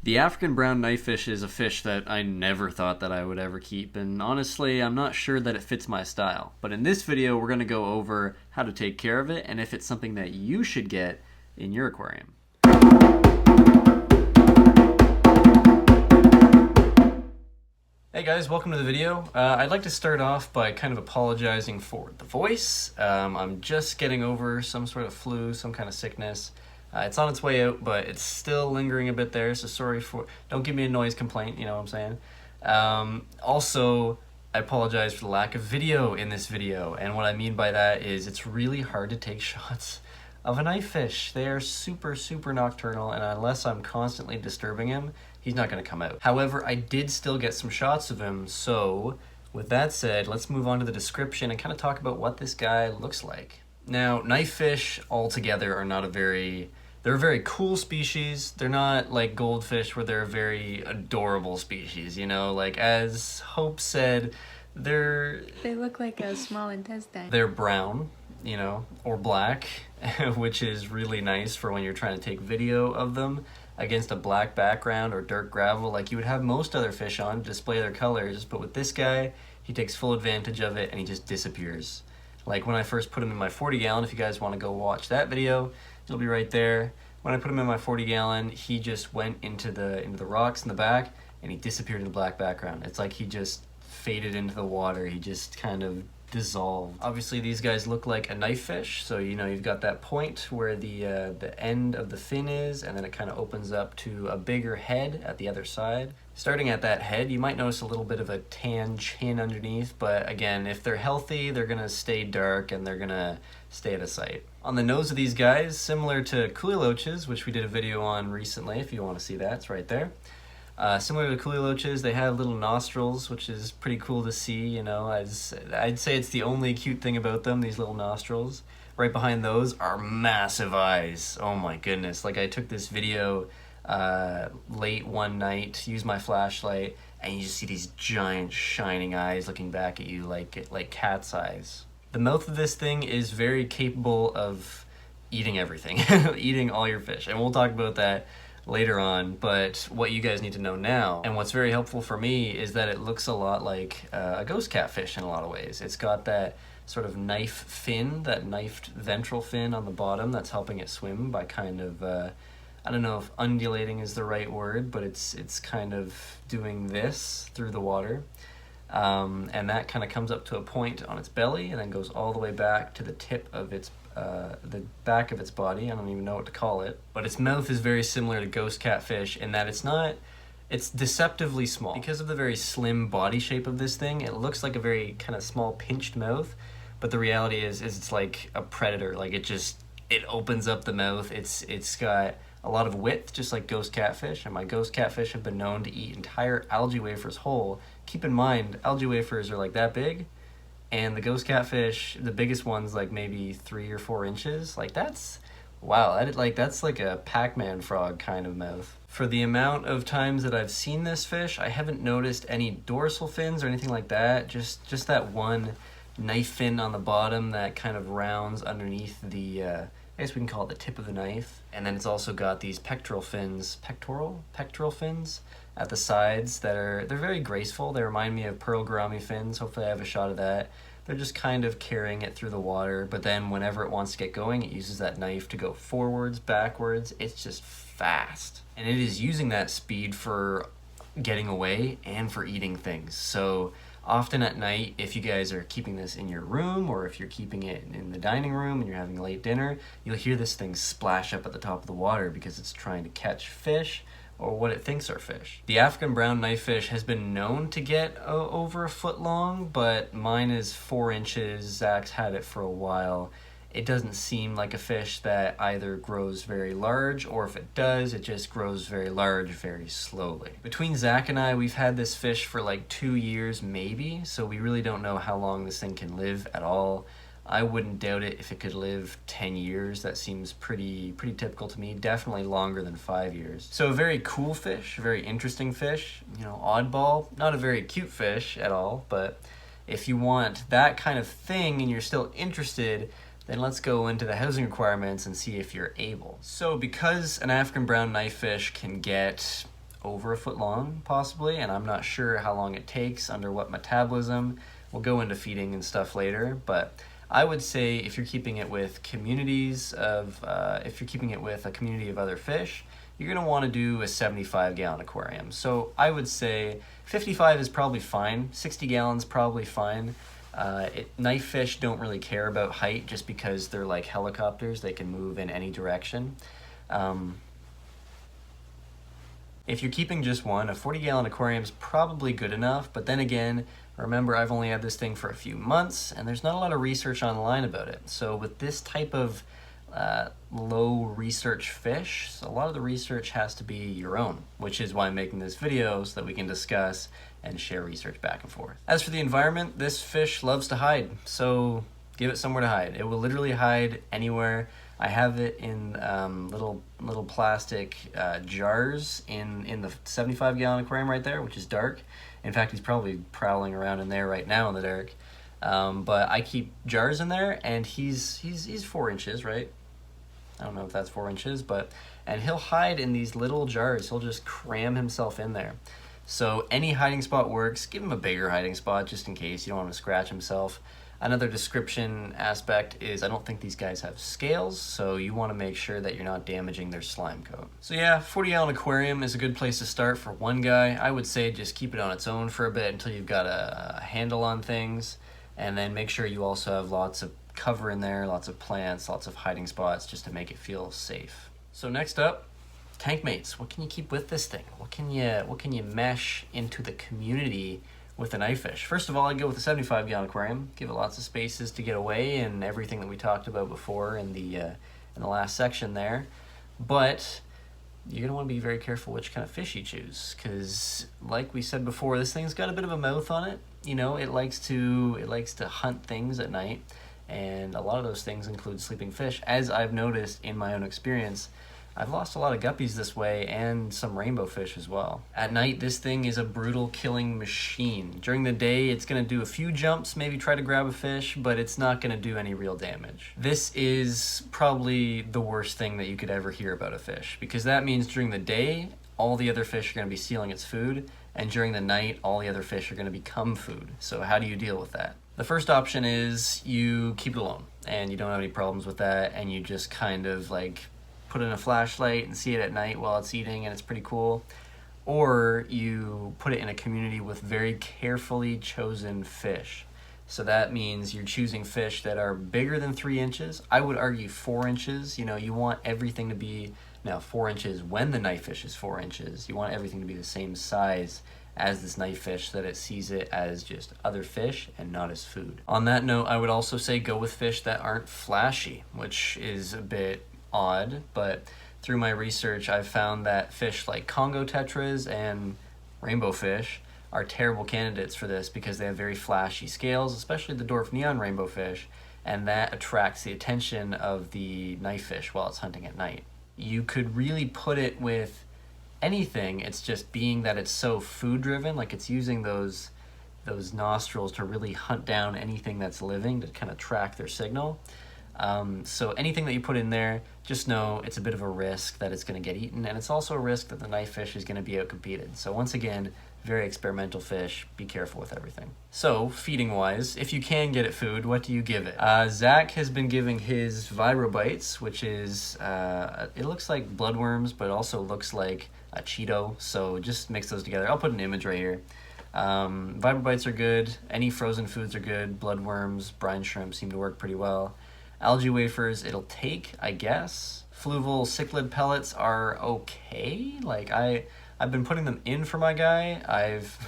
The African brown knifefish is a fish that I never thought that I would ever keep, and honestly, I'm not sure that it fits my style. But in this video, we're going to go over how to take care of it and if it's something that you should get in your aquarium. Hey guys, welcome to the video. I'd like to start off by kind of apologizing for the voice. I'm just getting over some sort of flu, some kind of sickness. It's on its way out, but it's still lingering a bit there, so sorry for... Don't give me a noise complaint, you know what I'm saying? Also, I apologize for the lack of video in this video, and what I mean by that is it's really hard to take shots of a knifefish. They are super, super nocturnal, and unless I'm constantly disturbing him, he's not going to come out. However, I did still get some shots of him, so with that said, let's move on to the description and kind of talk about what this guy looks like. Now, knifefish altogether are not they're a very cool species. They're not like goldfish where they're a very adorable species, you know? Like, as Hope said, they look like a small intestine. They're brown, you know, or black, which is really nice for when you're trying to take video of them against a black background or dirt gravel like you would have most other fish on to display their colors. But with this guy, he takes full advantage of it and he just disappears. Like when I first put him in my 40 gallon, if you guys want to go watch that video, it'll be right there. When I put him in my 40 gallon, he just went into the rocks in the back and he disappeared in the black background. It's like he just faded into the water. He just kind of dissolved. Obviously these guys look like a knifefish, so you know you've got that point where the end of the fin is, and then it kind of opens up to a bigger head at the other side. Starting at that head, you might notice a little bit of a tan chin underneath, but again, if they're healthy, they're gonna stay dark and they're gonna stay out of sight. On the nose of these guys, similar to cooliloches, which we did a video on recently, if you want to see that, it's right there. Similar to cooliloches, they have little nostrils, which is pretty cool to see, you know. I'd say it's the only cute thing about them, these little nostrils. Right behind those are massive eyes. Oh my goodness. Like, I took this video late one night, used my flashlight, and you just see these giant shining eyes looking back at you like cat's eyes. The mouth of this thing is very capable of eating everything, eating all your fish, and we'll talk about that later on. But what you guys need to know now, and what's very helpful for me, is that it looks a lot like a ghost catfish in a lot of ways. It's got that sort of knife fin, that knifed ventral fin on the bottom that's helping it swim by kind of, I don't know if undulating is the right word, but it's kind of doing this through the water. And that kind of comes up to a point on its belly and then goes all the way back to the tip of its the back of its body. I don't even know what to call it. But its mouth is very similar to ghost catfish in that it's deceptively small. Because of the very slim body shape of this thing, it looks like a very kind of small pinched mouth, but the reality is it's like a predator. Like it opens up the mouth. It's got a lot of width, just like ghost catfish, and my ghost catfish have been known to eat entire algae wafers whole. Keep in mind, algae wafers are like that big, and the ghost catfish, the biggest one's like maybe 3 or 4 inches. Like that's, wow, that's like a Pac-Man frog kind of mouth. For the amount of times that I've seen this fish, I haven't noticed any dorsal fins or anything like that. Just that one knife fin on the bottom that kind of rounds underneath the, I guess we can call it the tip of the knife. And then it's also got these pectoral fins at the sides they're very graceful. They remind me of pearl gourami fins. Hopefully I have a shot of that. They're just kind of carrying it through the water, but then whenever it wants to get going, it uses that knife to go forwards, backwards. It's just fast. And it is using that speed for getting away and for eating things. So often at night, if you guys are keeping this in your room, or if you're keeping it in the dining room and you're having a late dinner, you'll hear this thing splash up at the top of the water because it's trying to catch fish or what it thinks are fish. The African brown knifefish has been known to get over a foot long, but mine is 4 inches. Zach's had it for a while. It doesn't seem like a fish that either grows very large, or if it does, it just grows very large very slowly. Between Zach and I, we've had this fish for like 2 years maybe, so we really don't know how long this thing can live at all. I wouldn't doubt it if it could live 10 years. That seems pretty typical to me. Definitely longer than 5 years. So a very cool fish, a very interesting fish, you know, oddball. Not a very cute fish at all, but if you want that kind of thing and you're still interested, then let's go into the housing requirements and see if you're able. So because an African brown knifefish can get over a foot long, possibly, and I'm not sure how long it takes, under what metabolism. We'll go into feeding and stuff later, but I would say if you're keeping it with if you're keeping it with a community of other fish, you're gonna wanna do a 75-gallon aquarium. So I would say 55 is probably fine, 60 gallons probably fine. Knifefish don't really care about height just because they're like helicopters, they can move in any direction. If you're keeping just one, a 40-gallon aquarium is probably good enough, but then again, remember I've only had this thing for a few months and there's not a lot of research online about it. So with this type of low research fish, a lot of the research has to be your own, which is why I'm making this video so that we can discuss and share research back and forth. As for the environment, this fish loves to hide, so give it somewhere to hide. It will literally hide anywhere. I have it in little plastic jars in the 75-gallon aquarium right there, which is dark. In fact, he's probably prowling around in there right now in the dark. But I keep jars in there, and he's 4 inches, right? I don't know if that's 4 inches, and he'll hide in these little jars. He'll just cram himself in there. So any hiding spot works. Give him a bigger hiding spot just in case you don't want him to scratch himself. Another description aspect is I don't think these guys have scales, so you want to make sure that you're not damaging their slime coat. So yeah, 40-gallon aquarium is a good place to start for one guy. I would say just keep it on its own for a bit until you've got a handle on things, and then make sure you also have lots of cover in there, lots of plants, lots of hiding spots just to make it feel safe. So next up, Tankmates. What can you keep with this thing? What can you mesh into the community with a knifefish? First of all, I'd go with a 75-gallon aquarium. Give it lots of spaces to get away and everything that we talked about before in the last section there. But you're gonna want to be very careful which kind of fish you choose, because like we said before, this thing's got a bit of a mouth on it. You know, it likes to hunt things at night, and a lot of those things include sleeping fish. As I've noticed in my own experience, I've lost a lot of guppies this way, and some rainbow fish as well. At night, this thing is a brutal killing machine. During the day, it's gonna do a few jumps, maybe try to grab a fish, but it's not gonna do any real damage. This is probably the worst thing that you could ever hear about a fish, because that means during the day, all the other fish are gonna be stealing its food, and during the night, all the other fish are gonna become food. So how do you deal with that? The first option is you keep it alone, and you don't have any problems with that, and you just kind of like put in a flashlight and see it at night while it's eating, and it's pretty cool. Or you put it in a community with very carefully chosen fish. So that means you're choosing fish that are bigger than 3 inches. I would argue 4 inches. You know, you want everything to be, now 4 inches when the knifefish is 4 inches. You want everything to be the same size as this knifefish so that it sees it as just other fish and not as food. On that note, I would also say go with fish that aren't flashy, which is a bit odd, but through my research I've found that fish like Congo tetras and rainbow fish are terrible candidates for this because they have very flashy scales, especially the dwarf neon rainbow fish, and that attracts the attention of the knifefish while it's hunting at night. You could really put it with anything, it's just being that it's so food driven, like it's using those nostrils to really hunt down anything that's living to kind of track their signal. So anything that you put in there, just know it's a bit of a risk that it's going to get eaten, and it's also a risk that the knifefish is going to be outcompeted. So once again, very experimental fish, be careful with everything. So feeding wise, if you can get it food, what do you give it? Zach has been giving his Vibrobites, which is, it looks like bloodworms, but also looks like a Cheeto, so just mix those together. I'll put an image right here. Vibrobites are good, any frozen foods are good, bloodworms, brine shrimp seem to work pretty well. Algae wafers, it'll take, I guess. Fluval cichlid pellets are okay. Like I've been putting them in for my guy. I've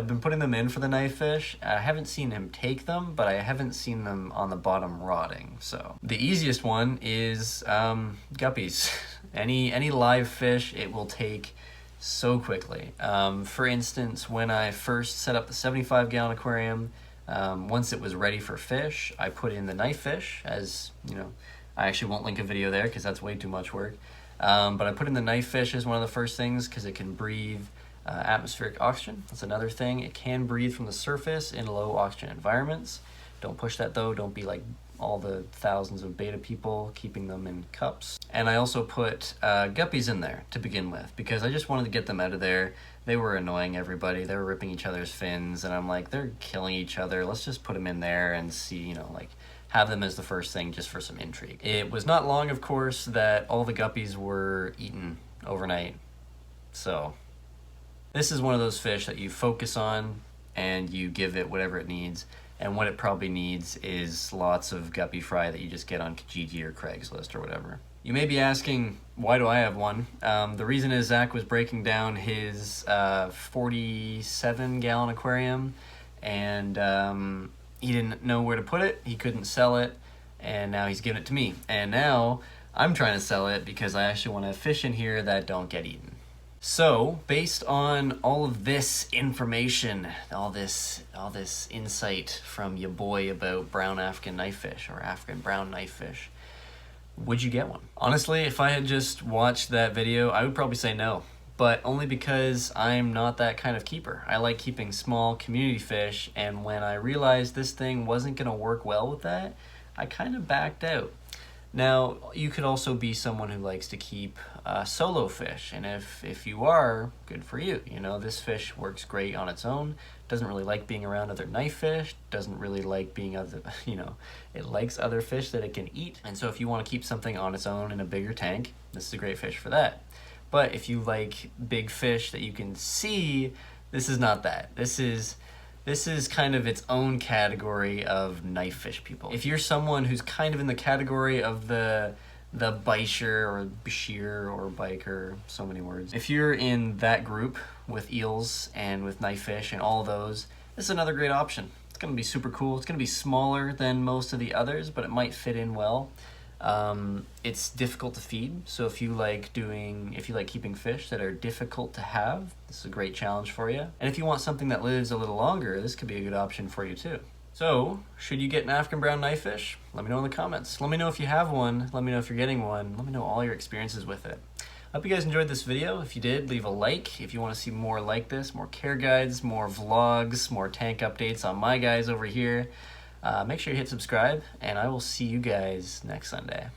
been putting them in for the knifefish. I haven't seen him take them, but I haven't seen them on the bottom rotting. So the easiest one is guppies. Any live fish, it will take so quickly. For instance, when I first set up the 75-gallon aquarium, once it was ready for fish, I put in the knifefish, as you know. I actually won't link a video there because that's way too much work. But I put in the knifefish as one of the first things because it can breathe atmospheric oxygen. That's another thing. It can breathe from the surface in low oxygen environments. Don't push that though. Don't be like all the thousands of beta people, keeping them in cups. And I also put guppies in there to begin with, because I just wanted to get them out of there. They were annoying everybody. They were ripping each other's fins, and I'm like, they're killing each other. Let's just put them in there and see, you know, like, have them as the first thing just for some intrigue. It was not long, of course, that all the guppies were eaten overnight. So this is one of those fish that you focus on and you give it whatever it needs. And what it probably needs is lots of guppy fry that you just get on Kijiji or Craigslist or whatever. You may be asking, why do I have one? The reason is Zach was breaking down his 47-gallon aquarium, and he didn't know where to put it. He couldn't sell it, and now he's giving it to me. And now I'm trying to sell it because I actually want to have fish in here that don't get eaten. So, based on all of this information, all this insight from your boy about brown African knifefish or African brown knifefish, would you get one? Honestly, if I had just watched that video, I would probably say no, but only because I'm not that kind of keeper. I like keeping small community fish, and when I realized this thing wasn't gonna work well with that, I kind of backed out. Now, you could also be someone who likes to keep solo fish, and if you are, good for you. You know, this fish works great on its own, doesn't really like being around other knifefish, doesn't really like being other, you know, it likes other fish that it can eat. And so if you want to keep something on its own in a bigger tank, this is a great fish for that. But if you like big fish that you can see, this is not that. This is kind of its own category of knifefish people. If you're someone who's kind of in the category of the Bisher or Bashir or biker, so many words. If you're in that group with eels and with knifefish and all those, this is another great option. It's gonna be super cool. It's gonna be smaller than most of the others, but it might fit in well. It's difficult to feed, so if you like keeping fish that are difficult to have, this is a great challenge for you. And if you want something that lives a little longer, this could be a good option for you too. So, should you get an African brown knifefish? Let me know in the comments. Let me know if you have one. Let me know if you're getting one. Let me know all your experiences with it. I hope you guys enjoyed this video. If you did, leave a like. If you want to see more like this, more care guides, more vlogs, more tank updates on my guys over here, make sure you hit subscribe, and I will see you guys next Sunday.